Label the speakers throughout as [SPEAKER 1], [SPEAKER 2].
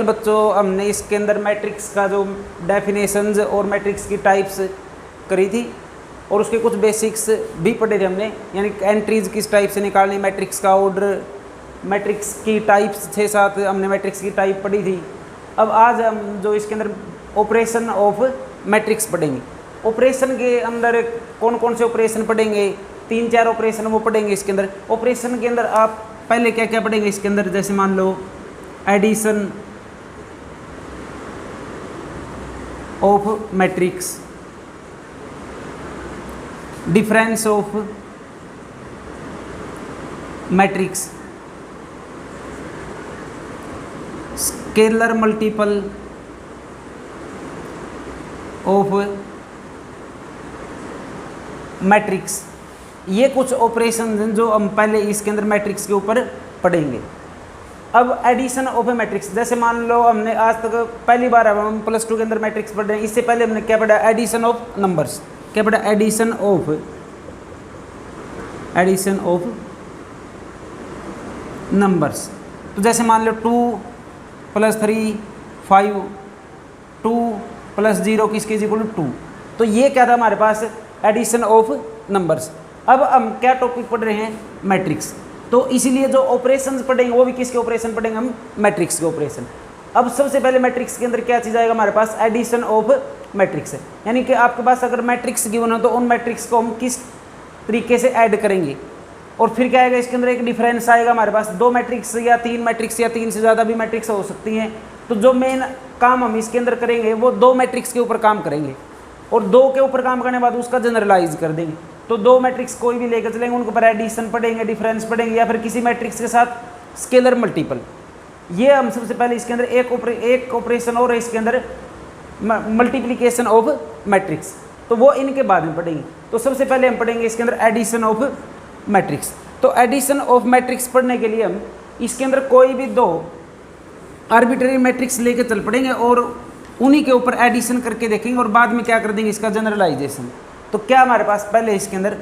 [SPEAKER 1] बच्चों हमने इसके अंदर मैट्रिक्स का जो डेफिनेशंस और मैट्रिक्स की टाइप्स करी थी और उसके कुछ बेसिक्स भी पढ़े थे हमने, यानी एंट्रीज किस टाइप से निकालनी, मैट्रिक्स का ऑर्डर, मैट्रिक्स की टाइप्स 6-7 हमने मैट्रिक्स की टाइप पढ़ी थी। अब आज हम जो इसके अंदर ऑपरेशन ऑफ मैट्रिक्स पढ़ेंगे। ऑपरेशन के अंदर कौन कौन से ऑपरेशन पढ़ेंगे, 3-4 ऑपरेशन वो पढ़ेंगे इसके अंदर। ऑपरेशन के अंदर आप पहले क्या क्या पढ़ेंगे इसके अंदर, जैसे मान लो addition of matrix, difference of matrix, scalar multiple of matrix. ये कुछ ऑपरेशन हैं जो हम पहले इसके अंदर मैट्रिक्स के ऊपर पढ़ेंगे। अब एडिशन ऑफ ए मैट्रिक्स, जैसे मान लो हमने आज तक पहली बार अब हम +2 के अंदर मैट्रिक्स पढ़ रहे हैं, इससे पहले हमने क्या पढ़ा, एडिशन ऑफ नंबर्स। क्या पढ़ा, एडिशन ऑफ नंबर्स। तो जैसे मान लो 2 + 3 5, 2 + 0 किसके इक्वल टू 2। तो ये क्या था हमारे पास, एडिशन ऑफ नंबर्स। अब हम क्या टॉपिक पढ़ रहे हैं, मैट्रिक्स। तो इसीलिए जो ऑपरेशंस पढ़ेंगे वो भी किसके ऑपरेशन पढ़ेंगे, हम मैट्रिक्स के ऑपरेशन। अब सबसे पहले मैट्रिक्स के अंदर क्या चीज़ आएगा हमारे पास, एडिशन ऑफ मैट्रिक्स है। यानी कि आपके पास अगर मैट्रिक्स गिवन हो तो उन मैट्रिक्स को हम किस तरीके से ऐड करेंगे। और फिर क्या आएगा इसके अंदर, एक डिफरेंस आएगा हमारे पास, 2 मैट्रिक्स या 3 मैट्रिक्स या 3 से ज़्यादा भी मैट्रिक्स हो सकती हैं। तो जो मेन काम हम इसके अंदर करेंगे वो 2 मैट्रिक्स के ऊपर काम करेंगे, और 2 के ऊपर काम करने के बाद उसका जनरलाइज कर देंगे। तो 2 मैट्रिक्स कोई भी लेकर चलेंगे, उनके ऊपर एडिशन पढ़ेंगे, डिफरेंस पढ़ेंगे, या फिर किसी मैट्रिक्स के साथ स्केलर मल्टीपल। ये हम सबसे पहले इसके अंदर एक ऑपरेशन और है इसके अंदर, मल्टीप्लिकेशन ऑफ मैट्रिक्स। तो वो इनके बाद में पढ़ेंगे। तो सबसे पहले हम पढ़ेंगे इसके अंदर एडिशन ऑफ मैट्रिक्स। तो एडिशन ऑफ मैट्रिक्स पढ़ने के लिए हम इसके अंदर कोई भी 2 आर्बिट्ररी मैट्रिक्स लेके चल पड़ेंगे और उन्हीं के ऊपर एडिशन करके देखेंगे, और बाद में क्या कर देंगे, इसका जनरलाइजेशन। तो क्या हमारे पास पहले इसके अंदर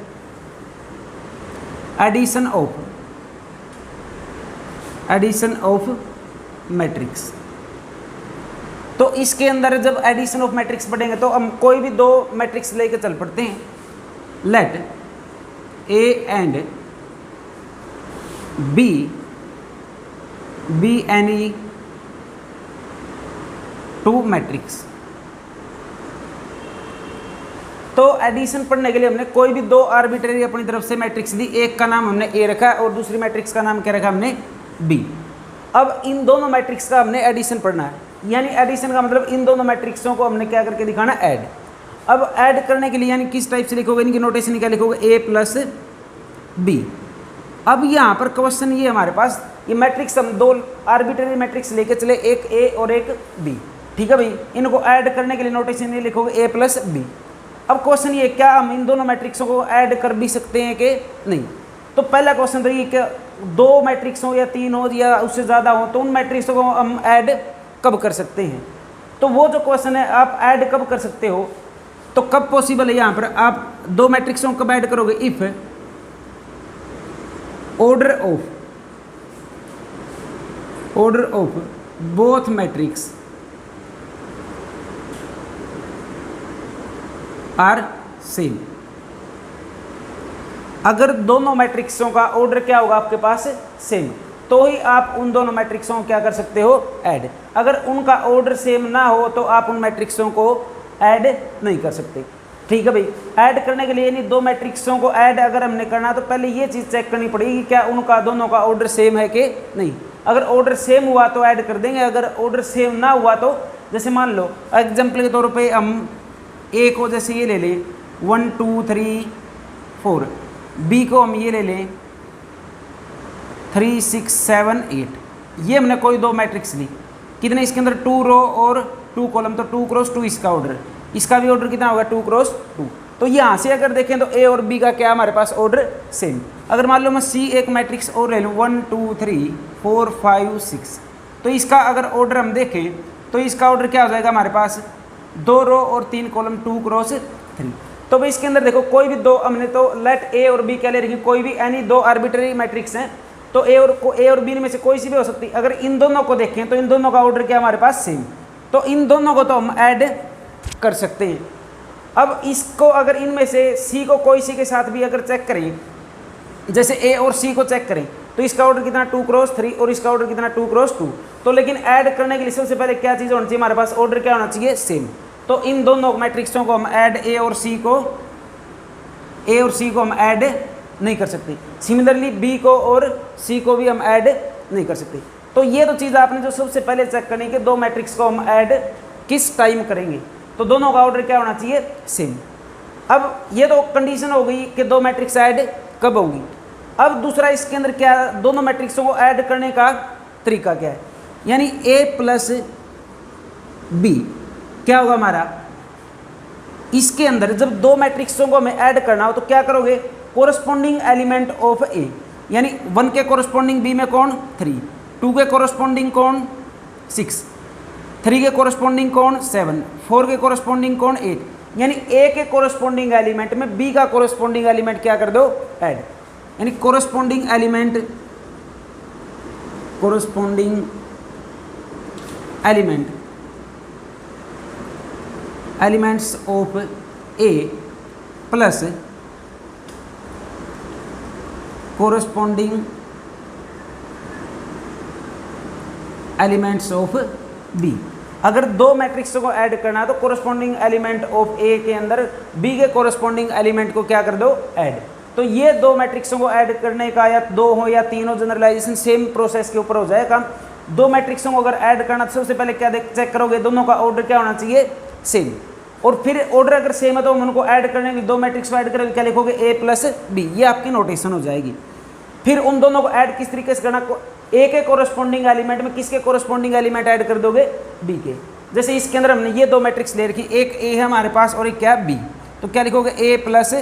[SPEAKER 1] एडिशन ऑफ मैट्रिक्स। तो इसके अंदर जब एडिशन ऑफ मैट्रिक्स पढ़ेंगे तो हम कोई भी 2 मैट्रिक्स लेके चल पड़ते हैं। Let A and B any 2 matrix. तो एडिशन पढ़ने के लिए हमने कोई भी 2 आर्बिट्ररी अपनी तरफ से मैट्रिक्स ली, एक का नाम हमने ए रखा और दूसरी मैट्रिक्स का नाम क्या रखा हमने बी। अब इन दोनों मैट्रिक्स का हमने एडिशन पढ़ना है, यानी एडिशन का मतलब इन दोनों मैट्रिक्सों को हमने क्या करके दिखाना, ऐड। अब ऐड करने के लिए यानी किस टाइप से लिखोगे, इनकी नोटेशन क्या लिखोगे, ए प्लस बी। अब यहाँ पर क्वेश्चन ये हमारे पास, ये मैट्रिक्स हम 2 आर्बिट्ररी मैट्रिक्स लेके चले, एक ए और एक बी, ठीक है भाई। इनको ऐड करने के लिए नोटेशन ये लिखोगे ए प्लस बी। अब क्वेश्चन ये, क्या हम इन दोनों मैट्रिक्सों को ऐड कर भी सकते हैं कि नहीं। तो पहला क्वेश्चन तो ये, क्या 2 मैट्रिक्स हो या 3 हो या उससे ज़्यादा हो तो उन मैट्रिक्सों को हम ऐड कब कर सकते हैं। तो वो जो क्वेश्चन है, आप ऐड कब कर सकते हो, तो कब पॉसिबल है। यहाँ पर आप 2 मैट्रिक्सों को कब ऐड करोगे, if order of both matrix are same. अगर दोनों मैट्रिक्सों का ऑर्डर क्या होगा आपके पास, सेम, तो ही आप उन दोनों मैट्रिक्सों को क्या कर सकते हो, ऐड। अगर उनका ऑर्डर सेम ना हो तो आप उन मैट्रिक्सों को ऐड नहीं कर सकते, ठीक है भाई। ऐड करने के लिए यानी 2 मैट्रिक्सों को ऐड अगर हमने करना तो पहले ये चीज़ चेक करनी पड़ेगी कि क्या उनका दोनों का ऑर्डर सेम है कि नहीं। अगर ऑर्डर सेम हुआ तो ऐड कर देंगे, अगर ऑर्डर सेम ना हुआ तो, जैसे मान लो एग्जाम्पल के तौर पे हम ए को जैसे ये ले लें 1 2 3 4, बी को हम ये ले लें 3 6 7 8। ये हमने कोई 2 मैट्रिक्स ली, कितने इसके अंदर 2 रो और 2 कॉलम, तो 2 क्रॉस 2 इसका ऑर्डर, इसका भी ऑर्डर कितना होगा 2 क्रॉस 2। तो यहाँ से अगर देखें तो ए और बी का क्या हमारे पास ऑर्डर सेम। अगर मान लो मैं सी एक मैट्रिक्स और ले लूँ 1 2 3 4 5 6, तो इसका अगर ऑर्डर हम देखें तो इसका ऑर्डर क्या हो जाएगा हमारे पास 2 रो और 3 कॉलम 2 क्रॉस 3। तो भाई इसके अंदर देखो कोई भी 2 हमने तो लेट ए और बी क्या ले रखी, कोई भी एनी 2 आर्बिट्ररी मैट्रिक्स हैं तो ए और बी में से कोई सी भी हो सकती। अगर इन दोनों को देखें तो इन दोनों का ऑर्डर क्या हमारे पास सेम, तो इन दोनों को तो हम ऐड कर सकते हैं। अब इसको अगर इनमें से सी को कोई सी के साथ भी अगर चेक करें, जैसे ए और सी को चेक करें, तो इसका ऑर्डर कितना 2×3 और इसका ऑर्डर कितना 2×2। तो लेकिन ऐड करने के लिए सबसे पहले क्या चीज़ होनी चाहिए हमारे पास, ऑर्डर क्या होना चाहिए, सेम। तो इन दोनों मैट्रिक्सों को हम ऐड ए और सी को हम ऐड नहीं कर सकते। सिमिलरली बी को और सी को भी हम ऐड नहीं कर सकते। तो ये तो चीज़ आपने जो सबसे पहले चेक करनी कि दो मैट्रिक्स को हम ऐड किस टाइम करेंगे, तो दोनों का ऑर्डर क्या होना चाहिए, सेम। अब ये तो कंडीशन हो गई कि दो मैट्रिक्स ऐड कब होंगी। अब दूसरा इसके अंदर क्या, दोनों मैट्रिक्सों को ऐड करने का तरीका क्या है, यानी ए प्लस बी क्या होगा हमारा, इसके अंदर जब दो मैट्रिक्सों को हमें ऐड करना हो तो क्या करोगे, कोरस्पॉन्डिंग एलिमेंट ऑफ ए, यानी 1 के कोरस्पॉन्डिंग बी में कौन 3, 2 के कोरस्पॉन्डिंग कौन 6, 3 के कोरस्पॉन्डिंग कौन 7, 4 के कोरस्पॉन्डिंग कौन 8, यानी ए के कोरस्पॉन्डिंग एलिमेंट में बी का कोरस्पॉन्डिंग एलिमेंट क्या कर दो, ऐड। यानी corresponding elements of A plus corresponding elements of B. अगर दो मैट्रिक्सों को ऐड करना है तो कोरस्पॉन्डिंग एलिमेंट ऑफ ए के अंदर बी के कोरस्पॉन्डिंग एलिमेंट को क्या कर दो, ऐड। तो ये दो मैट्रिक्सों को ऐड करने का या दो हो या तीन हो, जनरलाइजेशन सेम प्रोसेस के ऊपर हो जाए काम। दो मैट्रिक्सों को अगर ऐड करना तो सबसे पहले क्या चेक करोगे, दोनों का ऑर्डर क्या होना चाहिए, सेम। और फिर ऑर्डर अगर सेम है तो हम उनको ऐड करने के लिए दो मैट्रिक्स को ऐड करेंगे, क्या लिखोगे, ए प्लस बी, ये आपकी नोटेशन हो जाएगी। फिर उन दोनों को ऐड किस तरीके से करना, ए के कोरस्पॉन्डिंग एलिमेंट में किसके कोरस्पॉन्डिंग एलिमेंट ऐड कर दोगे, बी के। जैसे इसके अंदर हमने ये दो मैट्रिक्स ले रखी, एक ए है हमारे पास और एक क्या बी, तो क्या लिखोगे, ए प्लस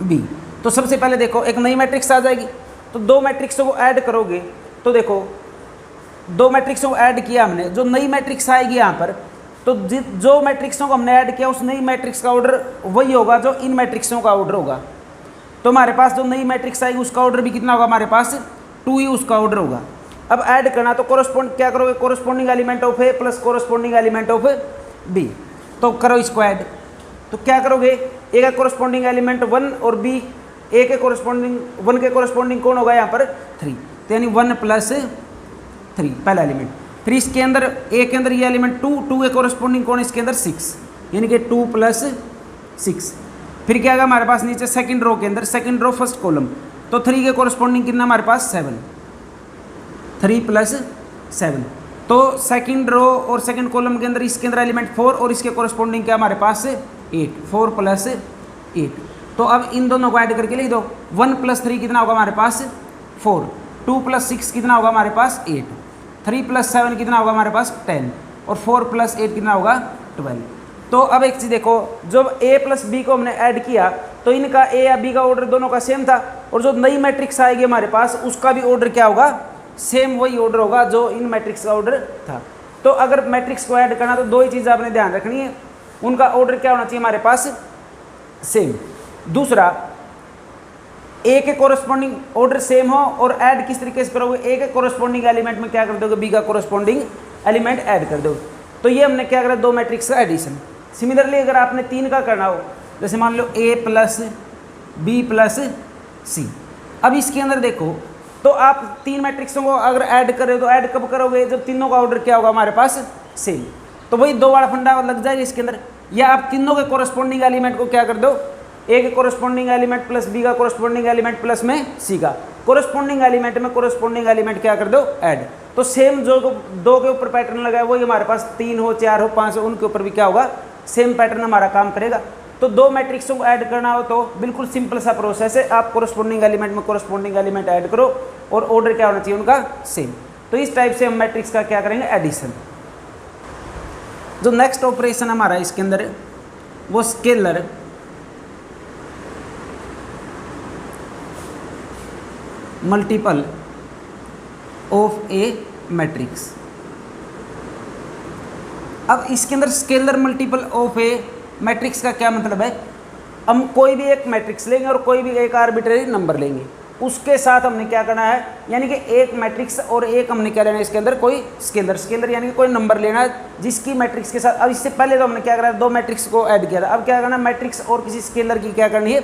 [SPEAKER 1] बी। तो सबसे पहले देखो एक नई मैट्रिक्स आ जाएगी, तो दो मैट्रिक्सों को ऐड करोगे तो देखो दो मैट्रिक्सों को ऐड किया हमने, जो नई मैट्रिक्स आएगी यहाँ पर, तो जो मैट्रिक्सों को हमने ऐड किया उस नई मैट्रिक्स का ऑर्डर वही होगा जो इन मैट्रिक्सों का ऑर्डर होगा। तो हमारे पास जो नई मैट्रिक्स आएगी उसका ऑर्डर भी कितना होगा, हमारे पास 2 ही उसका ऑर्डर होगा। अब ऐड करना तो क्या करोगे, corresponding element of A plus corresponding element of B, तो करो इसको ऐड। तो क्या करोगे, ए का कोरस्पॉन्डिंग एलिमेंट 1 और बी, ए के कोरस्पॉन्डिंग 1 के कोरस्पॉन्डिंग कौन होगा यहाँ पर 3, तो यानी 1 + 3 पहला एलिमेंट। फिर इसके अंदर ए के अंदर ये एलिमेंट 2 के कोरस्पॉन्डिंग कौन, इसके अंदर 6, यानी कि 2 + 6। फिर क्या आएगा हमारे पास नीचे सेकंड रो के अंदर, सेकंड रो फर्स्ट कॉलम, तो 3 के कोरस्पॉन्डिंग कितना हमारे पास 7, 3 + 7। तो सेकंड रो और सेकंड कॉलम के अंदर इसके अंदर एलिमेंट 4 और इसके कोरस्पॉन्डिंग क्या हमारे पास 8, 4 + 8। तो अब इन दोनों को ऐड करके लिख दो, 1 + 3 कितना होगा हमारे पास 4, 2 + 6 कितना होगा हमारे पास 8, 3 + 7 कितना होगा हमारे पास 10 और 4 + 8 कितना होगा 12। तो अब एक चीज़ देखो, जब ए प्लस बी को हमने ऐड किया तो इनका ए या बी का ऑर्डर दोनों का सेम था, और जो नई मैट्रिक्स आएगी हमारे पास उसका भी ऑर्डर क्या होगा, सेम वही ऑर्डर होगा जो इन मैट्रिक्स का ऑर्डर था। तो अगर मैट्रिक्स को ऐड करना तो दो ही चीज़ आपने ध्यान रखनी है, उनका ऑर्डर क्या होना चाहिए हमारे पास, सेम। दूसरा, ए के कोरस्पॉन्डिंग ऑर्डर सेम हो और ऐड किस तरीके से करोगे, ए के कोरस्पॉन्डिंग एलिमेंट में क्या कर दोगे, बी का कोरस्पॉन्डिंग एलिमेंट ऐड कर दोगे। तो ये हमने क्या करा, दो मैट्रिक्स का एडिशन। सिमिलरली अगर आपने 3 का करना हो, जैसे मान लो ए + बी + सी। अब इसके अंदर देखो, तो आप 3 मैट्रिक्सों को अगर ऐड करें तो ऐड कब करोगे, जब तीनों का ऑर्डर क्या होगा हमारे पास सेम। तो वही दो वाला फंडा लग जाएगा इसके अंदर, या आप तीनों के कोरस्पॉन्डिंग एलिमेंट को क्या कर दो, ए के कोरस्पॉन्डिंग एलिमेंट प्लस बी का कोरस्पॉन्डिंग एलिमेंट प्लस में सी का कोरस्पॉन्डिंग एलिमेंट में कोरस्पॉन्डिंग एलिमेंट क्या कर दो, ऐड। तो सेम जो दो के ऊपर पैटर्न लगा है वही हमारे पास 3 हो, 4 हो, 5 हो, उनके ऊपर भी क्या होगा, सेम पैटर्न हमारा काम करेगा। तो दो मैट्रिक्सों को ऐड करना हो तो बिल्कुल सिंपल सा प्रोसेस है, आप कोरस्पॉन्डिंग एलिमेंट में कोरस्पॉन्डिंग एलिमेंट ऐड करो और ऑर्डर क्या होना चाहिए उनका, सेम। तो इस टाइप से हम मैट्रिक्स का क्या करेंगे, एडिशन। जो नेक्स्ट ऑपरेशन हमारा इसके अंदर वो scalar multiple of a matrix. अब इसके अंदर scalar multiple of a matrix का क्या मतलब है, हम कोई भी एक मैट्रिक्स लेंगे और कोई भी एक आर्बिट्रेरी नंबर लेंगे। उसके साथ हमने क्या करना है, यानी कि एक मैट्रिक्स और एक हमने क्या लेना है इसके अंदर कोई स्केलर, स्केलर यानी कि कोई नंबर लेना है जिसकी मैट्रिक्स के साथ, अब इससे पहले तो हमने क्या करा है, दो मैट्रिक्स को ऐड किया था, अब क्या करना है, मैट्रिक्स और किसी स्केलर की क्या करनी है,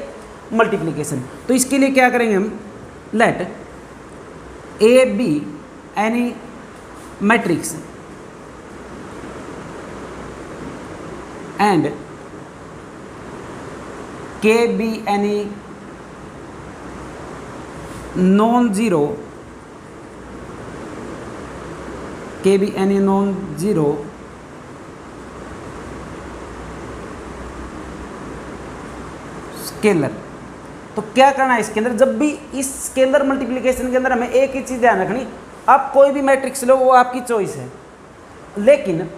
[SPEAKER 1] मल्टीप्लिकेशन। तो इसके लिए क्या करेंगे हम, let A be any matrix and k be any non zero, k be any non zero scalar. तो क्या करना है इसके अंदर, जब भी इस स्केलर मल्टीप्लिकेशन के अंदर हमें एक ही चीज़ ध्यान रखनी, आप कोई भी मैट्रिक्स लो वो आपकी चॉइस है, लेकिन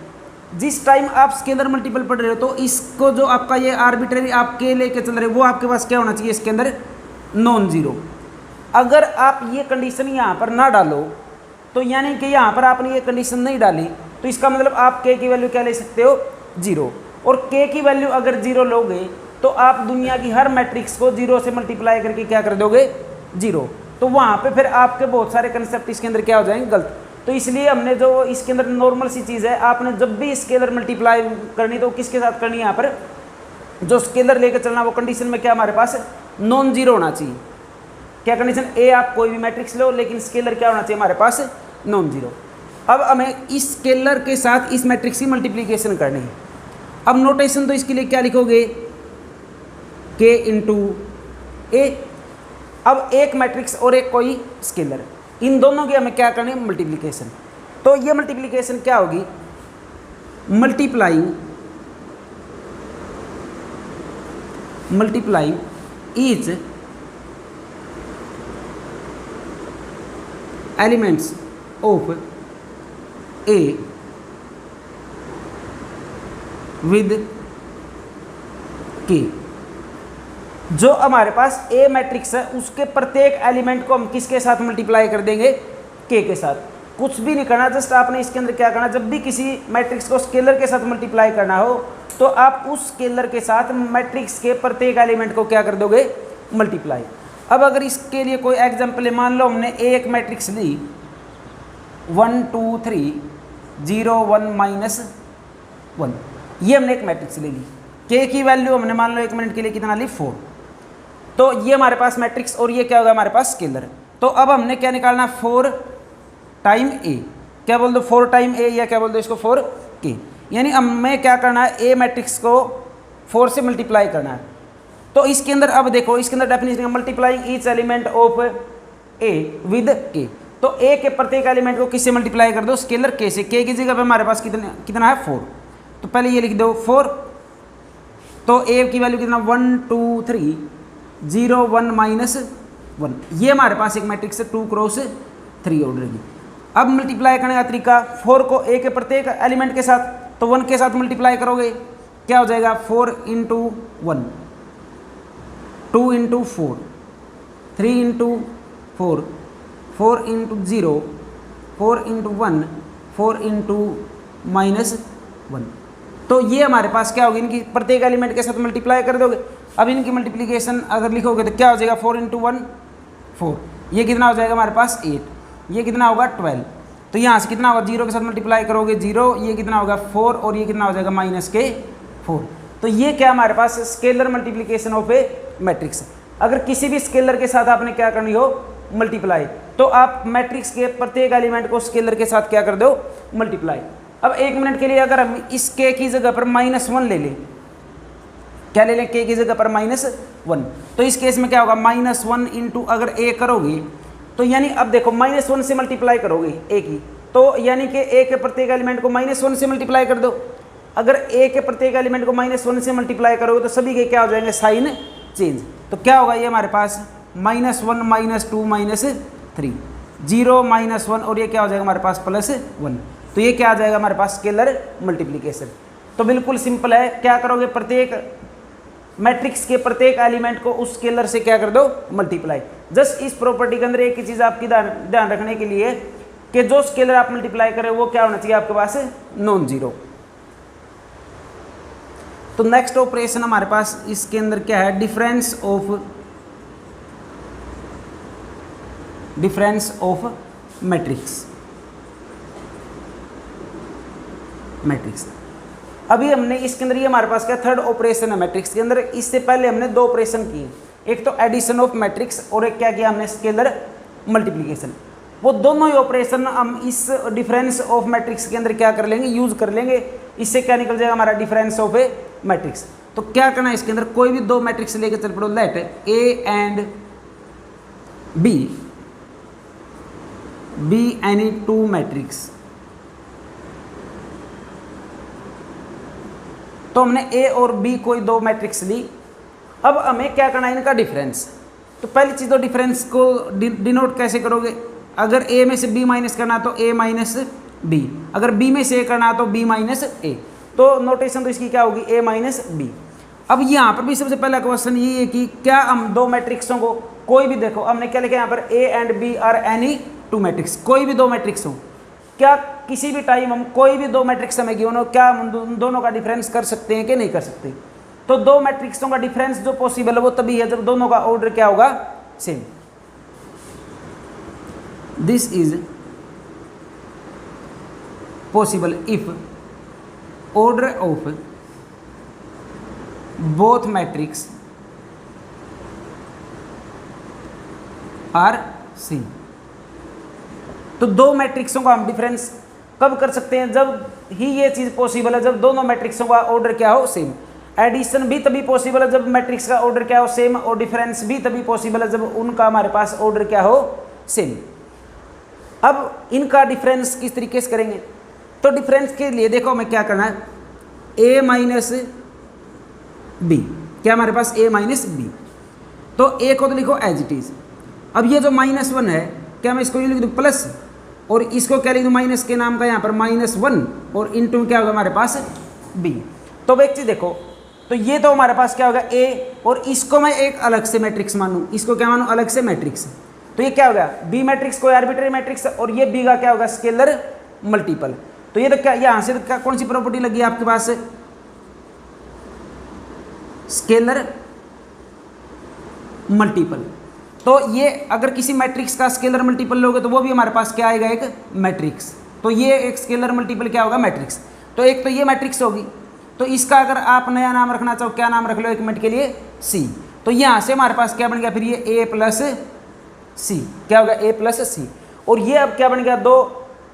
[SPEAKER 1] जिस टाइम आप स्केलर मल्टीपल पढ़ रहे हो तो इसको जो आपका ये आर्बिट्रेरी आप के लेके चल रहे हो वो आपके पास क्या होना चाहिए इसके अंदर, नॉन जीरो। अगर आप ये कंडीशन यहाँ पर ना डालो तो यानी कि यहाँ पर आपने ये कंडीशन नहीं डाली तो इसका मतलब आप के की वैल्यू क्या ले सकते हो, जीरो। और के की वैल्यू अगर जीरो लोगे तो आप दुनिया की हर मैट्रिक्स को जीरो से मल्टीप्लाई करके क्या कर दोगे, जीरो। तो वहाँ पे फिर आपके बहुत सारे कंसेप्ट इसके अंदर क्या हो जाएंगे, गलत। तो इसलिए हमने जो इसके अंदर नॉर्मल सी चीज़ है, आपने जब भी स्केलर मल्टीप्लाई करनी तो किसके साथ करनी है, यहाँ पर जो स्केलर लेकर चलना वो कंडीशन में क्या हमारे पास नॉन जीरो होना चाहिए। क्या कंडीशन, ए आप कोई भी मैट्रिक्स लो लेकिन स्केलर क्या होना चाहिए हमारे पास, नॉन जीरो। अब हमें इस स्केलर के साथ इस मैट्रिक्स की मल्टीप्लिकेशन करनी है। अब नोटेशन तो इसके लिए क्या लिखोगे, के इंटू ए। अब एक मैट्रिक्स और एक कोई स्केलर, इन दोनों की हमें क्या करनी है, मल्टीप्लिकेशन। तो ये मल्टीप्लिकेशन क्या होगी, multiplying each elements of A with के। जो हमारे पास ए मैट्रिक्स है उसके प्रत्येक एलिमेंट को हम किसके साथ मल्टीप्लाई कर देंगे, के साथ। कुछ भी नहीं करना, जस्ट आपने इसके अंदर क्या करना, जब भी किसी मैट्रिक्स को स्केलर के साथ मल्टीप्लाई करना हो तो आप उस स्केलर के साथ मैट्रिक्स के प्रत्येक एलिमेंट को क्या कर दोगे, मल्टीप्लाई। अब अगर इसके लिए कोई एग्जाम्पल है, मान लो हमने एक मैट्रिक्स ली 1 2 3 0 1 -1, ये हमने एक मैट्रिक्स ले ली, के की वैल्यू हमने मान लो एक मिनट के लिए कितना ली, 4। तो ये हमारे पास मैट्रिक्स और ये क्या होगा हमारे पास स्केलर। तो अब हमने क्या निकालना, 4 टाइम ए, क्या बोल दो 4 टाइम ए, या क्या बोल दो इसको 4 के। यानी हमें क्या करना है, ए मैट्रिक्स को 4 से मल्टीप्लाई करना है। तो इसके अंदर अब देखो, इसके अंदर डेफिनेशन है multiplying each element of A with के। तो ए के प्रत्येक एलिमेंट को किससे मल्टीप्लाई कर दो, स्केलर के से। के की जगह पे हमारे पास कितना है, 4। तो पहले ये लिख दो 4, तो ए की वैल्यू कितना 1 2 3 0 1 -1, ये हमारे पास एक मैट्रिक्स है 2 क्रॉस 3 ऑर्डर की। अब मल्टीप्लाई करने का तरीका, 4 को ए के प्रत्येक एलिमेंट के साथ, तो 1 के साथ मल्टीप्लाई करोगे, क्या हो जाएगा 4 × 1, 2 × 4, 3 × 4, 4 × 0, 4 × 1, 4 × -1। तो ये हमारे पास क्या होगी, इनकी प्रत्येक एलिमेंट के साथ मल्टीप्लाई कर दोगे। अब इनकी मल्टीप्लिकेशन अगर लिखोगे तो क्या हो जाएगा, 4 × 1 4, ये कितना हो जाएगा हमारे पास 8, ये कितना होगा 12। तो यहाँ से कितना होगा, 0 के साथ मल्टीप्लाई करोगे 0, ये कितना होगा 4, और ये कितना हो जाएगा -4। तो ये क्या हमारे पास scalar multiplication of a matrix. अगर किसी भी स्केलर के साथ आपने क्या करनी हो, मल्टीप्लाई, तो आप मैट्रिक्स के प्रत्येक एलिमेंट को स्केलर के साथ क्या कर दो, मल्टीप्लाई। अब एक मिनट के लिए अगर हम इस के की जगह पर -1 ले लें, क्या ले लें, के की जगह पर -1, तो इस केस में क्या होगा, -1 इंटू अगर ए करोगे तो यानी अब देखो -1 से मल्टीप्लाई करोगे ए की, तो यानी कि ए के प्रत्येक एलिमेंट को -1 से मल्टीप्लाई कर दो। अगर ए के प्रत्येक एलिमेंट को -1 से मल्टीप्लाई करोगे तो सभी के क्या हो जाएंगे, साइन चेंज। तो क्या होगा ये हमारे पास -1 -2 -3 0 -1, और ये क्या हो जाएगा हमारे पास +1। तो ये क्या आ जाएगा हमारे पास, स्केलर मल्टीप्लिकेशन। तो बिल्कुल सिंपल है, क्या करोगे, प्रत्येक मैट्रिक्स के प्रत्येक एलिमेंट को उस स्केलर से क्या कर दो, मल्टीप्लाई। जस्ट इस प्रॉपर्टी के अंदर एक ही चीज़ आपकी ध्यान रखने के लिए कि जो स्केलर आप मल्टीप्लाई करें वो क्या होना चाहिए आपके पास, नॉन जीरो। तो नेक्स्ट ऑपरेशन हमारे पास इसके अंदर क्या है, difference of difference of matrix. अभी हमने इसके अंदर ये हमारे पास क्या थर्ड ऑपरेशन है मैट्रिक्स के अंदर। इससे पहले हमने दो ऑपरेशन किए, एक तो एडिशन ऑफ मैट्रिक्स और एक क्या किया हमने स्केलर मल्टीप्लिकेशन। वो दोनों ही ऑपरेशन हम इस डिफरेंस ऑफ मैट्रिक्स के अंदर क्या कर लेंगे, यूज कर लेंगे। इससे क्या निकल जाएगा हमारा डिफरेंस ऑफ ए मैट्रिक्स। तो क्या करना है इसके अंदर, कोई भी दो मैट्रिक्स लेके चल पड़ो, let A and B any two matrix. तो हमने ए और बी कोई दो मैट्रिक्स ली। अब हमें क्या करना है, इनका डिफरेंस। तो पहली चीज़ तो डिफरेंस को डिनोट कैसे करोगे, अगर ए में से बी माइनस करना तो ए माइनस बी, अगर बी में से ए करना तो बी माइनस ए। तो नोटेशन तो इसकी क्या होगी, ए माइनस बी। अब यहाँ पर भी सबसे पहला क्वेश्चन ये है कि क्या हम दो मैट्रिक्सों को, कोई भी देखो हमने क्या लिखा यहाँ पर, A and B are any two matrix, कोई भी दो मैट्रिक्स हो, क्या किसी भी टाइम हम कोई भी दो मैट्रिक्स हमें गिवन हो, क्या हम दोनों का डिफरेंस कर सकते हैं कि नहीं कर सकते। तो दो मैट्रिक्सों का डिफरेंस जो पॉसिबल है वो तभी है जब दोनों का ऑर्डर क्या होगा, same. This is possible if order of both matrix are same. तो दो मैट्रिक्सों का हम डिफरेंस कब कर सकते हैं, जब ही ये चीज पॉसिबल है, जब दोनों मैट्रिक्सों का ऑर्डर क्या हो, सेम। एडिशन भी तभी पॉसिबल है जब मैट्रिक्स का ऑर्डर क्या हो, सेम, और डिफरेंस भी तभी पॉसिबल है जब उनका हमारे पास ऑर्डर क्या हो, सेम। अब इनका डिफरेंस किस तरीके से करेंगे, तो डिफरेंस के लिए देखो हमें क्या करना है, ए माइनस बी, क्या हमारे पास ए माइनस बी। तो ए को तो लिखो एज इट इज। अब ये जो -1 है, क्या मैं इसको ये लिख दूँ प्लस, और इसको क्या लिख दूँ माइनस के नाम का यहाँ पर -1, और इनटू क्या होगा हमारे पास बी। तो अब एक चीज देखो, तो ये तो हमारे पास क्या होगा ए, और इसको मैं एक अलग से मैट्रिक्स मानूँ, इसको क्या मानूँ, अलग से मैट्रिक्स। तो ये क्या होगा, बी मैट्रिक्स कोई आर्बिट्रेरी मैट्रिक्स, और ये बी का क्या होगा, स्केलर मल्टीपल। तो ये तो क्या, यहाँ से क्या कौन सी प्रॉपर्टी लगी आपके पास, स्केलर मल्टीपल। तो ये अगर किसी मैट्रिक्स का स्केलर मल्टीपल लोगे तो वो भी हमारे पास क्या आएगा, एक मैट्रिक्स। तो ये एक स्केलर मल्टीपल क्या होगा, मैट्रिक्स। तो एक तो ये मैट्रिक्स होगी, तो इसका अगर आप नया नाम रखना चाहो, क्या नाम रख लो एक मिनट के लिए, सी। तो यहाँ से हमारे पास क्या बन गया फिर ये ए प्लस सी, क्या होगा ए प्लस सी। और ये अब क्या बन गया दो,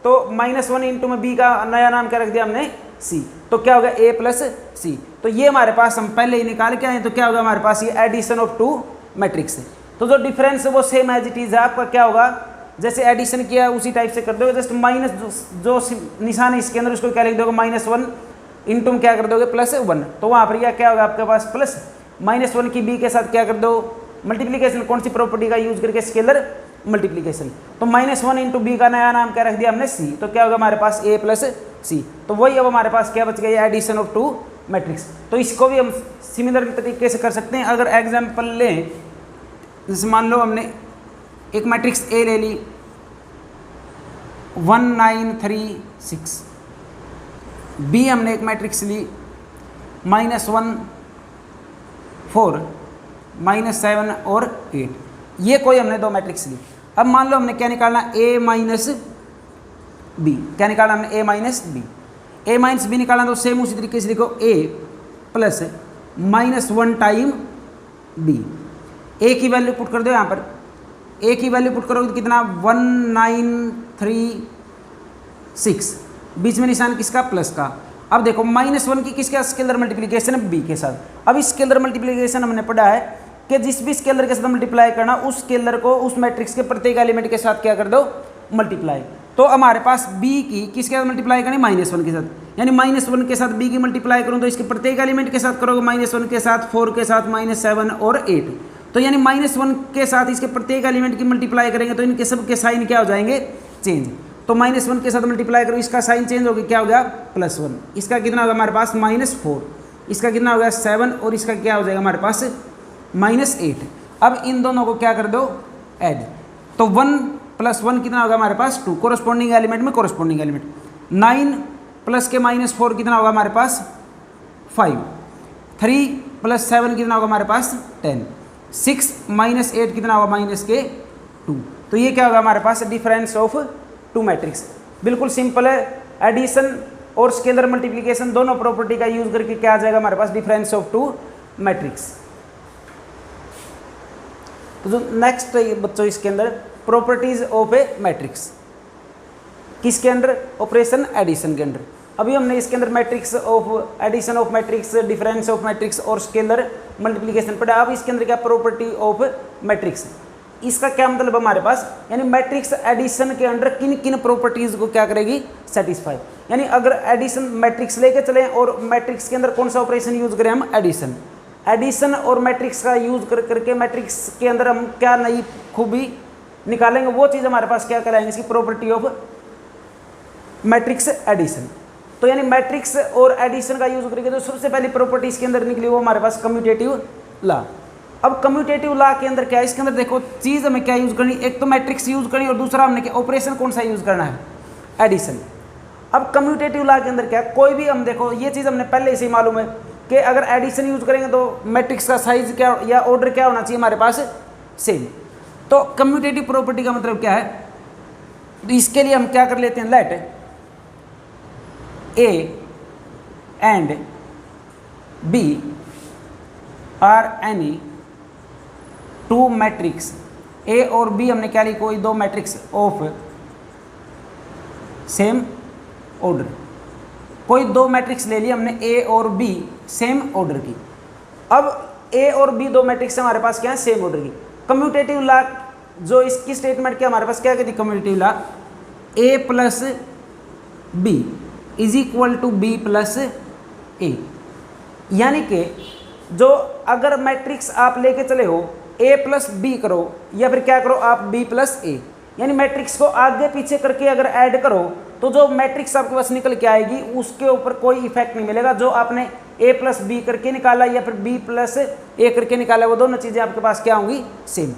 [SPEAKER 1] तो -1 इंटू में बी का नया नाम क्या रख दिया हमने, सी। तो क्या होगा ए प्लस सी। तो ये हमारे पास हम पहले ही निकाल के आए, तो क्या होगा हमारे पास ये एडिशन ऑफ टू मैट्रिक्स है। तो जो डिफरेंस है वो सेम एज इट इज है, आपका क्या होगा, जैसे एडिशन किया उसी टाइप से कर दोगे, जस्ट माइनस जो निशान है इसके अंदर उसको क्या लिख दोगे, -1 इंटू में क्या कर दोगे +1। तो वहाँ पर क्या होगा आपके पास प्लस, -1 की बी के साथ क्या कर दो, मल्टीप्लीकेशन। कौन सी प्रॉपर्टी का यूज करके, स्केलर मल्टीप्लीकेशन। तो -1 इंटू बी का नया नाम क्या रख दिया हमने, सी। तो क्या होगा हमारे पास ए प्लस सी। तो वही अब हमारे पास क्या बच गया, एडिशन ऑफ टू मैट्रिक्स। तो इसको भी हम सिमिलर तरीके से कर सकते हैं। अगर एग्जाम्पल लें, जैसे मान लो हमने एक मैट्रिक्स ए ले ली 1 9 3 6, बी हमने एक मैट्रिक्स ली -1 4 -7 और 8। ये कोई हमने दो मैट्रिक्स ली। अब मान लो हमने क्या निकालना, ए माइनस बी, क्या निकालना हमने, ए माइनस बी। ए माइनस बी निकालना तो सेम उसी तरीके से लिखो, ए प्लस -1 टाइम बी। ए की वैल्यू पुट कर दो यहाँ पर, ए की वैल्यू पुट करोगे तो कितना 1 9 3 6, बीच में निशान किसका, प्लस का। अब देखो -1 की किसका स्केलर मल्टीप्लिकेशन है, बी के साथ। अब इस स्केलर मल्टीप्लिकेशन हमने पढ़ा है कि जिस भी स्केलर के साथ मल्टीप्लाई करना, उस स्केलर को उस मैट्रिक्स के प्रत्येक एलिमेंट के साथ क्या कर दो, मल्टीप्लाई। तो हमारे पास बी की किसके साथ मल्टीप्लाई करनी, -1 के साथ। यानी -1 के साथ बी की मल्टीप्लाई करूँ तो इसके प्रत्येक एलिमेंट के साथ करोगे, -1 के साथ 4 के साथ -7 और 8। तो यानी -1 के साथ इसके प्रत्येक एलिमेंट की मल्टीप्लाई करेंगे तो इनके सब के साइन क्या हो जाएंगे, चेंज। तो -1 के साथ मल्टीप्लाई करो, इसका साइन चेंज हो गया, क्या हो गया +1। इसका कितना होगा हमारे पास -4, इसका कितना हो गया 7, और इसका क्या हो जाएगा हमारे पास -8। अब इन दोनों को क्या कर दो, ऐड। तो 1 + 1 कितना होगा हमारे पास 2, कोरस्पॉन्डिंग एलिमेंट में कोरस्पॉन्डिंग एलिमेंट। 9 प्लस के -4 कितना होगा हमारे पास 5। 3 + 7 कितना होगा हमारे पास 10। 6 - 8 कितना होगा -2। तो ये क्या होगा हमारे पास, डिफरेंस ऑफ टू मैट्रिक्स। बिल्कुल सिंपल है, एडिशन और स्केलर मल्टीप्लिकेशन दोनों प्रॉपर्टी का यूज करके क्या आ जाएगा हमारे पास, डिफरेंस ऑफ टू मैट्रिक्स। तो जो नेक्स्ट बच्चों इसके अंदर प्रॉपर्टीज ऑफ ए मैट्रिक्स, किसके अंदर, ऑपरेशन एडिशन के अंदर। अभी हमने इसके अंदर matrix of addition of matrix, difference of matrix और स्केलर मल्टीप्लिकेशन पढ़ा। अब इसके अंदर क्या प्रॉपर्टी ऑफ मैट्रिक्स, इसका क्या मतलब हमारे पास, यानी मैट्रिक्स एडिशन के अंदर किन किन प्रॉपर्टीज को क्या करेगी, सेटिस्फाई। यानी अगर एडिशन मैट्रिक्स लेके चलें और मैट्रिक्स के अंदर कौन सा ऑपरेशन यूज करें हम, एडिशन। एडिशन और मैट्रिक्स का यूज करके मैट्रिक्स के अंदर हम क्या नई खूबी निकालेंगे, वो चीज़ हमारे पास क्या कराएंगे, इसकी प्रॉपर्टी ऑफ मैट्रिक्स एडिशन। तो यानी मैट्रिक्स और एडिशन का यूज करके जो सबसे पहली प्रॉपर्टी इसके अंदर निकली वो हमारे पास कम्यूटेटिव लॉ। अब कम्यूटेटिव लॉ के अंदर क्या है, इसके अंदर देखो चीज़ हमें क्या यूज करनी, एक तो मैट्रिक्स यूज करनी और दूसरा हमने क्या ऑपरेशन कौन सा यूज करना है, एडिशन। अब कम्यूटेटिव लॉ के अंदर क्या है, कोई भी हम देखो ये चीज़ हमने पहले से ही मालूम है कि अगर एडिशन यूज करेंगे तो मैट्रिक्स का साइज क्या या ऑर्डर क्या होना चाहिए हमारे पास, सेम। तो कम्यूटेटिव प्रॉपर्टी का मतलब क्या है, तो इसके लिए हम क्या कर लेते हैं, let A and B are any two matrix, A और बी हमने क्या लिखा, कोई दो मैट्रिक्स ऑफ सेम ऑर्डर। कोई दो मैट्रिक्स ले लिए हमने ए और बी सेम ऑर्डर की। अब ए और बी दो मैट्रिक्स हमारे पास क्या है, सेम ऑर्डर की। कम्यूटेटिव लॉ जो इसकी स्टेटमेंट क्या हमारे पास क्या कहती, commutative law A plus B is equal to B plus A. यानी कि जो अगर मैट्रिक्स आप लेके चले हो ए प्लस बी करो या फिर क्या करो आप बी प्लस ए, यानी मैट्रिक्स को आगे पीछे करके अगर ऐड करो तो जो मैट्रिक्स आपके पास निकल के आएगी उसके ऊपर कोई इफेक्ट नहीं मिलेगा। जो आपने ए प्लस बी करके निकाला या फिर बी प्लस ए करके निकाला, वो दोनों चीज़ें आपके पास क्या होंगी, सेम।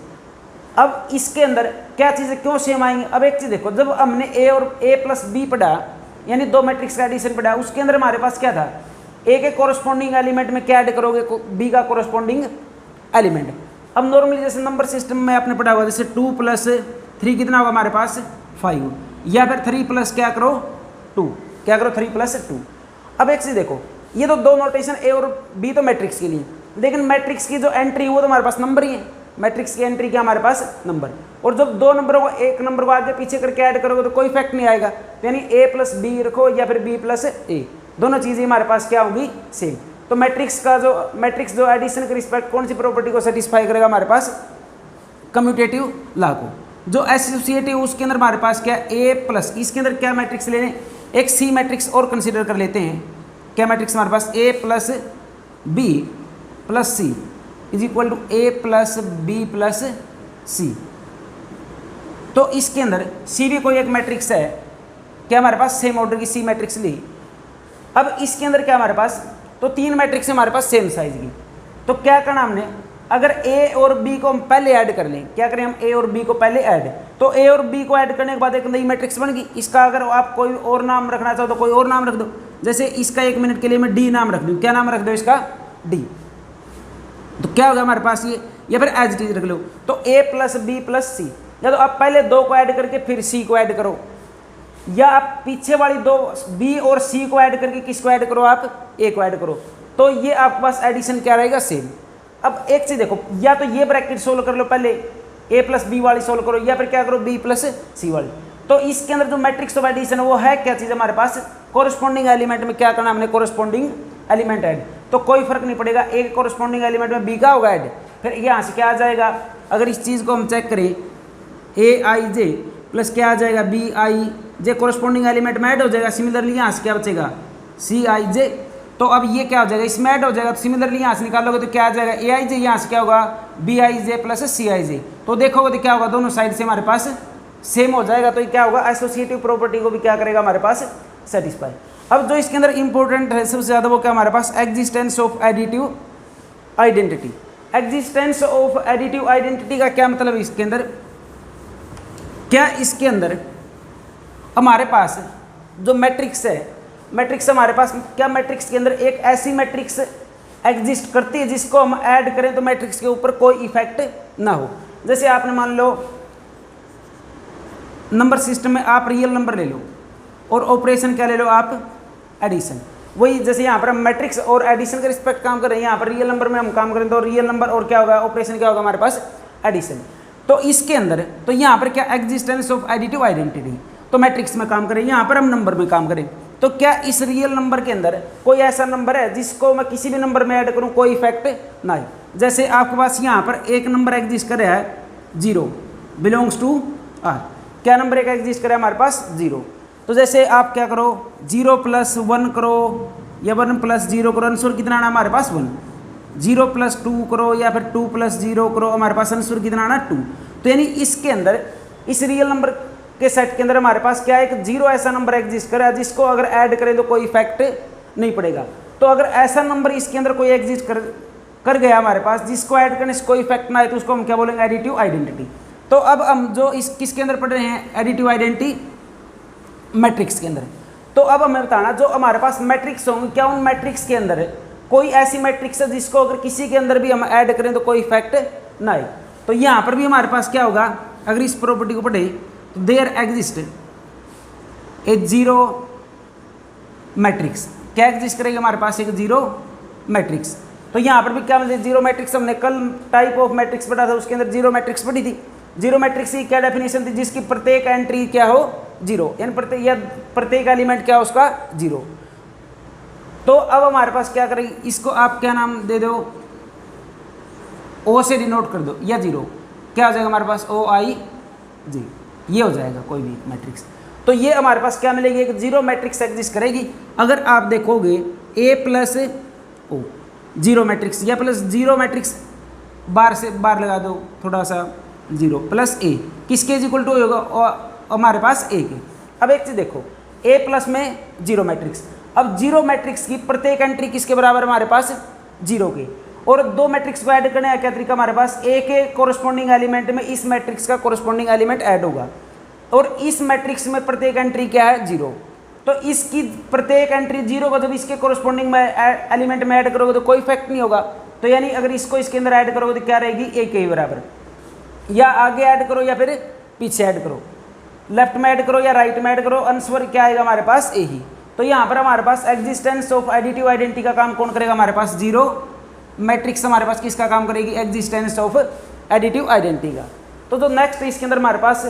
[SPEAKER 1] अब इसके अंदर क्या चीज़ें क्यों सेम आएंगी, अब एक चीज़ देखो, जब हमने ए और ए प्लस बी पढ़ा यानी दो मैट्रिक्स का एडिशन पढ़ा, उसके अंदर हमारे पास क्या था, ए के कोरस्पॉन्डिंग एलिमेंट में क्या ऐड करोगे, बी का कोरस्पॉन्डिंग एलिमेंट। अब नॉर्मली जैसे नंबर सिस्टम में आपने पढ़ा हुआ, जैसे 2 + 3 कितना होगा हमारे पास, 5, या फिर 3 प्लस क्या करो 2, क्या करो 3 + 2। अब एक चीज़ देखो, ये तो दो नोटेशन ए और बी तो मैट्रिक्स के लिए, लेकिन मैट्रिक्स की जो एंट्री वो तो हमारे पास नंबर ही है। मैट्रिक्स की एंट्री क्या हमारे पास, नंबर। और जब दो नंबरों को एक नंबर को आगे पीछे करके ऐड करोगे तो कोई इफेक्ट नहीं आएगा। तो यानी ए प्लस बी रखो या फिर बी प्लस ए, दोनों चीज़ें हमारे पास क्या होंगी, सेम। तो मैट्रिक्स जो एडिशन के रिस्पेक्ट कौन सी प्रॉपर्टी को सेटिस्फाई करेगा हमारे पास, कम्यूटेटिव लॉ को। जो एसोसिएटिव उसके अंदर हमारे पास क्या ए प्लस, इसके अंदर क्या मैट्रिक्स ले लें, एक सी मैट्रिक्स और कंसीडर कर लेते हैं। क्या मैट्रिक्स हमारे पास, A plus B plus C is equal to A plus B plus C. तो इसके अंदर सी भी कोई एक मैट्रिक्स है, क्या हमारे पास सेम ऑर्डर की सी मैट्रिक्स ली। अब इसके अंदर क्या हमारे पास, तो 3 मैट्रिक्स हमारे पास सेम साइज की। तो क्या करना हमने, अगर ए और बी को हम पहले ऐड कर लें, क्या करें हम ए और बी को पहले ऐड, तो ए और बी को ऐड करने के बाद एक नई मैट्रिक्स बन गई। इसका अगर आप कोई और नाम रखना चाहो तो कोई और नाम रख दो, जैसे इसका 1 मिनट के लिए मैं डी नाम रख दूँ, क्या नाम रख दो इसका, डी। तो क्या होगा हमारे पास ये, या फिर एज इट इज रख लो। तो ए प्लस बी प्लस सी, या तो आप पहले 2 को ऐड करके फिर सी को ऐड करो, या आप पीछे वाली 2 बी और सी को ऐड करके किसको ऐड करो, आप ए को ऐड करो। तो ये आपके पास एडिशन क्या रहेगा, सेम। अब एक चीज देखो, या तो ये ब्रैकेट सोल्व कर लो पहले, ए प्लस बी वाली सोल्व करो, या फिर क्या करो बी प्लस सी वाली। तो इसके अंदर जो मैट्रिक्स ऑफ एडिशन है वो है क्या चीज़ हमारे पास, कोरस्पॉन्डिंग एलिमेंट में क्या करना हमने, कोरस्पॉन्डिंग एलिमेंट ऐड। तो कोई फर्क नहीं पड़ेगा, ए कोरस्पॉन्डिंग एलिमेंट में बी का होगा ऐड, फिर यहाँ से क्या आ जाएगा, अगर इस चीज़ को हम चेक करें, ए आई जे प्लस क्या आ जाएगा, B I J corresponding element में ऐड हो जाएगा। सिमिलरली यहाँ से क्या बचेगा, सी आई जे। तो अब ये क्या हो जाएगा, इसमें ऐड हो जाएगा। तो सिमिलरली यहाँ से निकालोगे तो क्या आ जाएगा, ए आई जे, यहाँ से क्या होगा, बी आई जे प्लस सी आई जे। तो देखोगे तो क्या होगा, दोनों साइड से हमारे पास सेम हो जाएगा। तो ये क्या होगा, एसोसिएटिव प्रॉपर्टी को भी क्या करेगा हमारे पास, सेटिस्फाई। अब जो इसके अंदर इंपॉर्टेंट है सबसे ज़्यादा वो क्या हमारे पास, existence of additive identity. Existence of additive identity का क्या मतलब है इसके अंदर, क्या इसके अंदर हमारे पास जो मैट्रिक्स है, मैट्रिक्स हमारे पास क्या, मैट्रिक्स के अंदर एक ऐसी मैट्रिक्स एग्जिस्ट करती है जिसको हम ऐड करें तो मैट्रिक्स के ऊपर कोई इफेक्ट ना हो। जैसे आपने मान लो नंबर सिस्टम में आप रियल नंबर ले लो और ऑपरेशन क्या ले लो आप, एडिशन। वही जैसे यहाँ पर हम मैट्रिक्स और एडिशन के रिस्पेक्ट काम कर रहे हैं, यहाँ पर रियल नंबर में हम काम करें तो रियल नंबर और क्या होगा, ऑपरेशन क्या होगा हमारे पास, एडिशन। तो इसके अंदर तो यहाँ पर क्या एग्जिस्टेंस ऑफ एडिटिव आइडेंटिटी, तो मैट्रिक्स में काम करें, यहाँ पर हम नंबर में काम करें। तो क्या इस रियल नंबर के अंदर कोई ऐसा नंबर है जिसको मैं किसी भी नंबर में ऐड करूँ कोई इफेक्ट नहीं। जैसे आपके पास यहाँ पर एक नंबर एग्जिस्ट कर रहा है 0 बिलोंग्स टू आर, क्या नंबर एक एग्जिस्ट करे हमारे पास 0। तो जैसे आप क्या करो 0 + 1 करो या 1 + 0 करो, आंसर कितना आना हमारे पास 1। 0 + 2 करो या फिर 2 + 0 करो, हमारे पास आंसर कितना आना 2। तो यानी इसके अंदर इस रियल नंबर के सेट के अंदर हमारे पास क्या है, एक 0 ऐसा नंबर एग्जिस्ट करे जिसको अगर ऐड करें तो कोई इफेक्ट नहीं पड़ेगा। तो अगर ऐसा नंबर इसके अंदर कोई एग्जिस्ट कर गया हमारे पास जिसको ऐड करने से कोई इफेक्ट ना आए, तो उसको हम क्या बोलेंगे, एडिटिव आइडेंटिटी। तो अब हम जो इस किसके अंदर पढ़ रहे हैं, एडिटिव आइडेंटिटी मैट्रिक्स के अंदर। तो अब हमें बताना जो हमारे पास मैट्रिक्स होंगे, क्या उन मैट्रिक्स के अंदर कोई ऐसी मैट्रिक्स है जिसको अगर किसी के अंदर भी हम ऐड करें तो कोई इफेक्ट ना आए। तो यहाँ पर भी हमारे पास क्या होगा, अगर इस प्रॉपर्टी को पढ़े तो देयर एग्जिस्ट ए 0 मैट्रिक्स, क्या एग्जिस्ट करेगा हमारे पास, एक 0 मैट्रिक्स। तो यहाँ पर भी क्या मतलब 0 मैट्रिक्स, हमने कल टाइप ऑफ मैट्रिक्स पढ़ा था, उसके अंदर 0 मैट्रिक्स पढ़ी थी। 0 मैट्रिक्स की क्या डेफिनेशन थी, जिसकी प्रत्येक एंट्री क्या हो 0, यानी प्रत्येक एलिमेंट क्या हो उसका 0। तो अब हमारे पास क्या करेंगे, इसको आप क्या नाम दे दो, O से डिनोट कर दो या 0, क्या हो जाएगा हमारे पास OIG, ये हो जाएगा कोई भी मैट्रिक्स। तो ये हमारे पास क्या मिलेगी, एक 0 मैट्रिक्स एग्जिस्ट करेगी। अगर आप देखोगे A + O 0 मैट्रिक्स या प्लस 0 मैट्रिक्स, बार से बार लगा दो थोड़ा सा, 0 + A किसके इक्वल टू होगा, हमारे पास A के। अब एक चीज़ देखो, A+ में 0 मैट्रिक्स, अब 0 मैट्रिक्स की प्रत्येक एंट्री किसके बराबर हमारे पास 0 के, और 2 मैट्रिक्स को ऐड करने का क्या तरीका, हमारे पास A के कोरस्पॉन्डिंग एलिमेंट में इस मैट्रिक्स का कोरस्पॉन्डिंग एलिमेंट ऐड होगा, और इस मैट्रिक्स में प्रत्येक एंट्री क्या है 0। तो इसकी प्रत्येक एंट्री 0 को जब इसके कोरस्पॉन्डिंग में एलिमेंट में ऐड करोगे तो कोई इफेक्ट नहीं होगा। तो यानी अगर इसको इसके अंदर ऐड करोगे तो क्या रहेगी, A के बराबर, या आगे ऐड करो या फिर पीछे ऐड करो, लेफ्ट में ऐड करो या राइट में ऐड करो, आंसर क्या आएगा हमारे पास A ही। तो यहाँ पर हमारे पास एग्जिस्टेंस ऑफ एडिटिव आइडेंटिटी का काम कौन करेगा, हमारे पास 0 मैट्रिक्स हमारे पास किसका काम करेगी, एग्जिस्टेंस ऑफ एडिटिव आइडेंटिटी का। तो जो नेक्स्ट इसके अंदर हमारे पास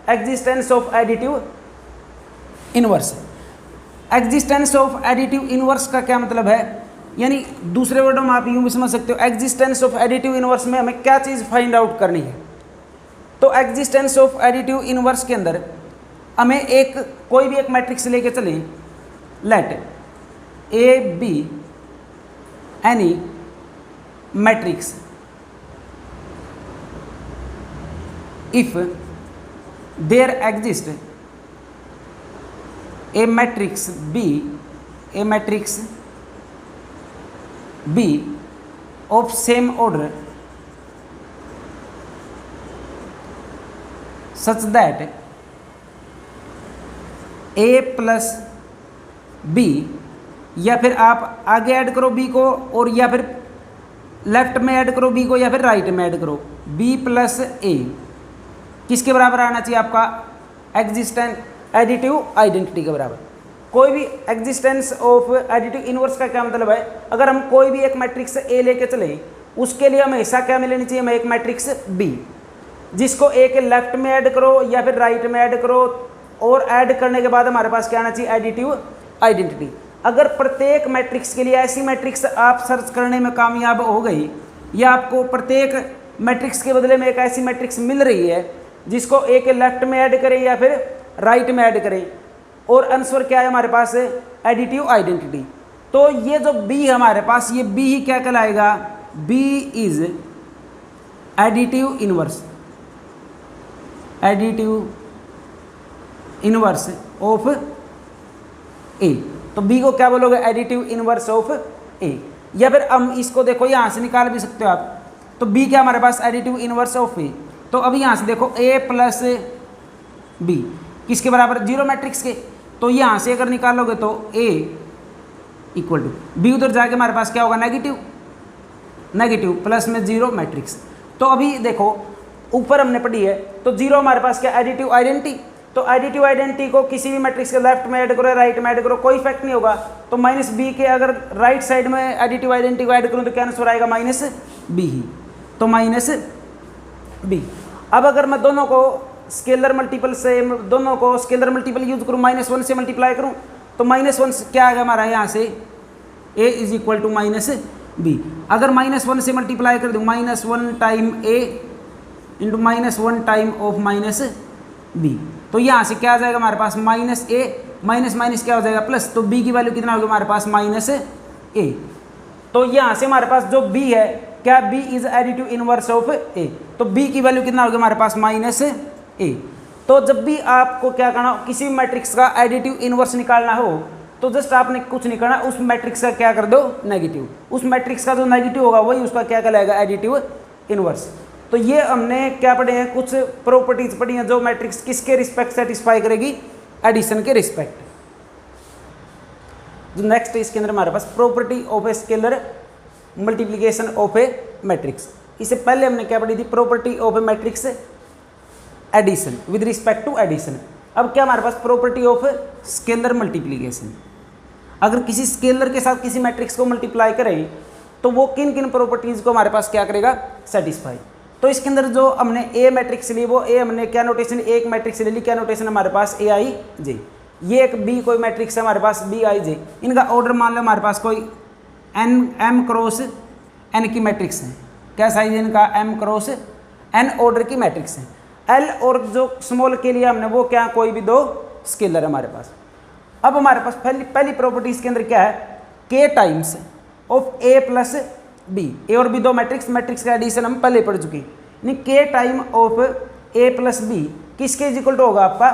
[SPEAKER 1] existence of additive inverse. Existence of additive inverse का क्या मतलब है, यानी दूसरे वर्डों में आप यूँ भी समझ सकते हो, एग्जिस्टेंस ऑफ एडिटिव इनवर्स में हमें क्या चीज़ फाइंड आउट करनी है। तो एग्जिस्टेंस ऑफ एडिटिव इनवर्स के अंदर हमें एक कोई भी एक मैट्रिक्स लेके चले, let A B any matrix if there exists a matrix B of same order such that A + B, या फिर आप आगे ऐड करो B को, और या फिर लेफ्ट में ऐड करो B को, या फिर राइट में ऐड करो B + A किसके बराबर आना चाहिए आपका, एग्जिस्टेंस एडिटिव आइडेंटिटी के बराबर। कोई भी एग्जिस्टेंस ऑफ एडिटिव इनवर्स का क्या मतलब है, अगर हम कोई भी एक मैट्रिक्स A लेके चले, उसके लिए हमेशा क्या मिलनी चाहिए, हमें एक मैट्रिक्स B, जिसको A के लेफ्ट में ऐड करो या फिर राइट में ऐड करो, और ऐड करने के बाद हमारे पास क्या आना चाहिए, एडिटिव आइडेंटिटी। अगर प्रत्येक मैट्रिक्स के लिए ऐसी मैट्रिक्स आप सर्च करने में कामयाब हो गई, या आपको प्रत्येक मैट्रिक्स के बदले में एक ऐसी मैट्रिक्स मिल रही है जिसको A के लेफ्ट में ऐड करें या फिर राइट में ऐड करें, और आंसर क्या है हमारे पास, एडिटिव आइडेंटिटी। तो ये जो B हमारे पास, ये B ही क्या कहलाएगा, B is additive inverse, additive inverse of A। तो B को क्या बोलोगे, एडिटिव इनवर्स ऑफ A। या फिर हम इसको देखो यहाँ से निकाल भी सकते हो आप, तो B क्या हमारे पास, एडिटिव इनवर्स ऑफ A। तो अभी यहाँ से देखो A + B किसके बराबर, 0 मैट्रिक्स के। तो यहाँ से अगर निकालोगे तो A = B, उधर जाके हमारे पास क्या होगा, नेगेटिव प्लस में 0 मैट्रिक्स। तो अभी देखो ऊपर हमने पढ़ी है, तो 0 हमारे पास क्या, एडिटिव आइडेंटिटी। तो एडिटिव आइडेंटिटी को किसी भी मैट्रिक्स के लेफ्ट में ऐड करो, राइट में ऐड करो, कोई इफेक्ट नहीं होगा। तो माइनस बी के अगर राइट साइड में एडिटिव आइडेंटिटी को ऐड करूँ तो क्या आंसर आएगा, माइनस बी ही, तो माइनस बी। अब अगर मैं दोनों को स्केलर मल्टीपल से, दोनों को स्केलर मल्टीपल यूज करूँ, -1 से मल्टीप्लाई करूँ, तो -1 क्या आएगा हमारा यहाँ से, a is equal to minus B. अगर -1 से मल्टीप्लाई कर दूँ, -1 time a into -1 time of minus B, तो यहाँ से क्या आ जाएगा हमारे पास, -a माइनस माइनस क्या हो जाएगा प्लस, तो b की वैल्यू कितना होगी हमारे पास, -a। तो यहाँ से हमारे पास जो b है, क्या b is additive inverse of a, तो b की वैल्यू कितना होगी हमारे पास, -a। तो जब भी आपको क्या करना हो, किसी भी मैट्रिक्स का एडिटिव इनवर्स निकालना हो, तो जस्ट आपने कुछ नहीं करना, उस मैट्रिक्स का क्या कर दो, नेगेटिव। उस मैट्रिक्स का जो नेगेटिव होगा वही उसका क्या कहलाएगा, एडिटिव इनवर्स। तो ये हमने क्या पढ़े हैं, कुछ प्रॉपर्टीज पढ़ी हैं जो मैट्रिक्स किसके रिस्पेक्ट सेटिस्फाई करेगी, एडिशन के रिस्पेक्ट। जो नेक्स्ट है इसके अंदर हमारे पास property of a scalar multiplication of a matrix. इससे पहले हमने क्या पढ़ी थी, property of a matrix addition with respect to addition. अब क्या हमारे पास, प्रॉपर्टी ऑफ स्केलर मल्टीप्लीकेशन। अगर किसी स्केलर के साथ किसी मैट्रिक्स को मल्टीप्लाई करें तो वो किन किन प्रॉपर्टीज को हमारे पास क्या करेगा, सेटिस्फाई। तो इसके अंदर जो हमने ए मैट्रिक्स ली, वो ए हमने क्या नोटेशन, एक मैट्रिक्स ले ली, क्या नोटेशन हमारे पास, ए आई जे। ये एक बी कोई मैट्रिक्स है हमारे पास, बी आई जे। इनका ऑर्डर मान लो हमारे पास कोई एन एम क्रॉस एन की मैट्रिक्स है। क्या साइज है इनका, एम क्रॉस एन ऑर्डर की मैट्रिक्स है। एल और जो स्मॉल के लिए हमने वो क्या, कोई भी दो स्केलर है हमारे पास। अब हमारे पास पहली प्रॉपर्टीज के अंदर क्या है, K times of A plus B. A और बी दो मैट्रिक्स का एडिशन हम पहले पढ़ चुके, यानी k time of A plus B किसके इज इक्वल टू होगा आपका,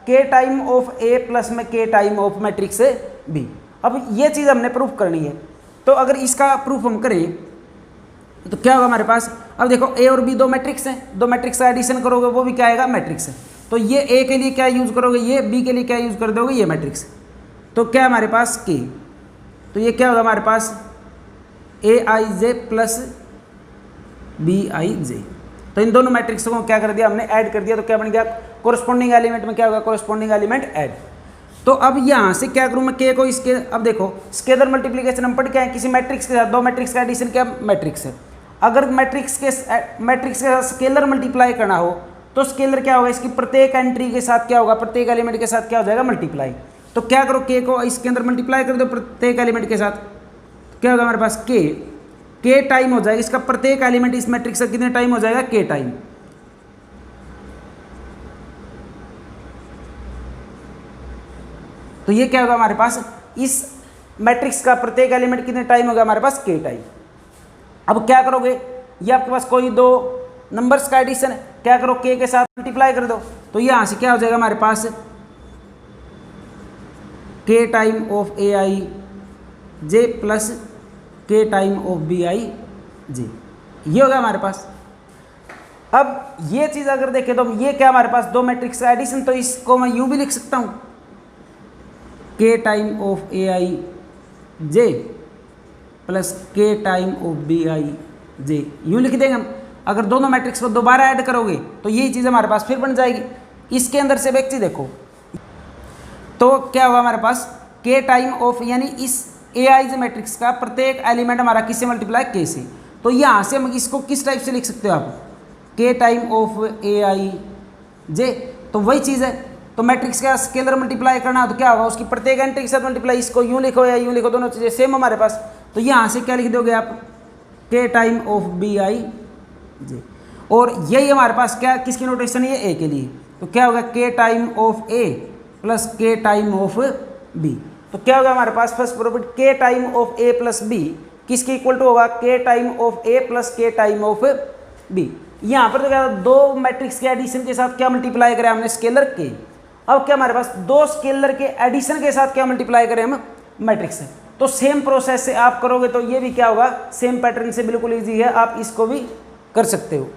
[SPEAKER 1] के टाइम ऑफ ए प्लस में के टाइम ऑफ मैट्रिक्स बी। अब ये चीज़ हमने प्रूफ करनी है, तो अगर इसका प्रूफ हम करें तो क्या होगा हमारे पास। अब देखो ए और बी दो मैट्रिक्स हैं, दो मैट्रिक्स का एडिशन करोगे वो भी क्या आएगा, मैट्रिक्स है। तो ये ए के लिए क्या यूज करोगे, ये बी के लिए क्या यूज कर दोगे, ये मैट्रिक्स। तो क्या हमारे पास के, तो ये क्या होगा हमारे पास, ए आई जे प्लस बी आई जे। तो इन दोनों मैट्रिक्स को क्या कर दिया हमने, ऐड कर दिया। तो क्या बन गया, कोरस्पॉन्डिंग एलिमेंट में क्या होगा, कोरस्पॉन्डिंग एलिमेंट ऐड। तो अब यहाँ से क्या करूँ मैं, के को इसके, अब देखो स्केलर मल्टीप्लिकेशन हम पढ़ के आए, किसी मैट्रिक्स के साथ दो मैट्रिक्स का एडिशन क्या मैट्रिक्स है। अगर मैट्रिक्स के साथ स्केलर मल्टीप्लाई करना हो तो स्केलर क्या होगा, इसकी प्रत्येक एंट्री के साथ क्या होगा, प्रत्येक एलिमेंट के साथ क्या हो जाएगा, मल्टीप्लाई। तो क्या करो, के को इसके अंदर मल्टीप्लाई कर दो प्रत्येक एलिमेंट के साथ, तो क्या होगा हमारे पास, के टाइम हो जाएगा इसका प्रत्येक एलिमेंट इस मैट्रिक्स का कितने टाइम हो जाएगा, के टाइम। तो ये क्या होगा हमारे पास, इस मैट्रिक्स का प्रत्येक एलिमेंट कितने टाइम होगा हमारे पास, के टाइम। अब क्या करोगे, ये आपके पास कोई दो नंबर्स का एडिशन है, क्या करो के साथ मल्टीप्लाई कर दो। तो यहां से क्या हो जाएगा हमारे पास, के time of A I J plus k time of B I जे, ये होगा हमारे पास। अब ये चीज अगर देखें तो ये क्या हमारे पास दो मैट्रिक्स का एडिशन, तो इसको मैं यूं भी लिख सकता हूं, के time of A I J plus k time of B I जे, यूं लिख देंगे हम। अगर दोनों मैट्रिक्स को दोबारा ऐड करोगे तो यही चीज़ हमारे पास फिर बन जाएगी। इसके अंदर से एक चीज देखो, तो क्या होगा हमारे पास, के टाइम ऑफ, यानी इस ए आई जे मैट्रिक्स का प्रत्येक एलिमेंट हमारा किससे मल्टीप्लाई, के से। तो यहाँ से हम इसको किस टाइप से लिख सकते हो आप, के टाइम ऑफ ए आई जे, तो वही चीज़ है। तो मैट्रिक्स का स्केलर मल्टीप्लाई करना हो तो क्या होगा, उसकी प्रत्येक एंट्री के साथ मल्टीप्लाई, इसको यूं लिखो या यूं लिखो, दोनों चीज़ें सेम हमारे पास। तो यहाँ से क्या लिख दोगे आप, के टाइम ऑफ बी आई जे, और यही हमारे पास क्या किसकी नोटेशन है, ये ए के लिए। तो क्या होगा, k time of A plus k time of B. तो क्या होगा हमारे पास first property, k time of A plus B किसके इक्वल टू होगा, k time of A plus k time of B. यहाँ पर तो क्या दो मैट्रिक्स के एडिशन के साथ क्या मल्टीप्लाई करें हमने, स्केलर के। अब क्या हमारे पास दो स्केलर के एडिशन के साथ क्या मल्टीप्लाई करें हम, मैट्रिक्स है। तो सेम प्रोसेस से आप करोगे तो ये भी क्या होगा, सेम पैटर्न से बिल्कुल ईजी है, आप इसको भी कर सकते हो।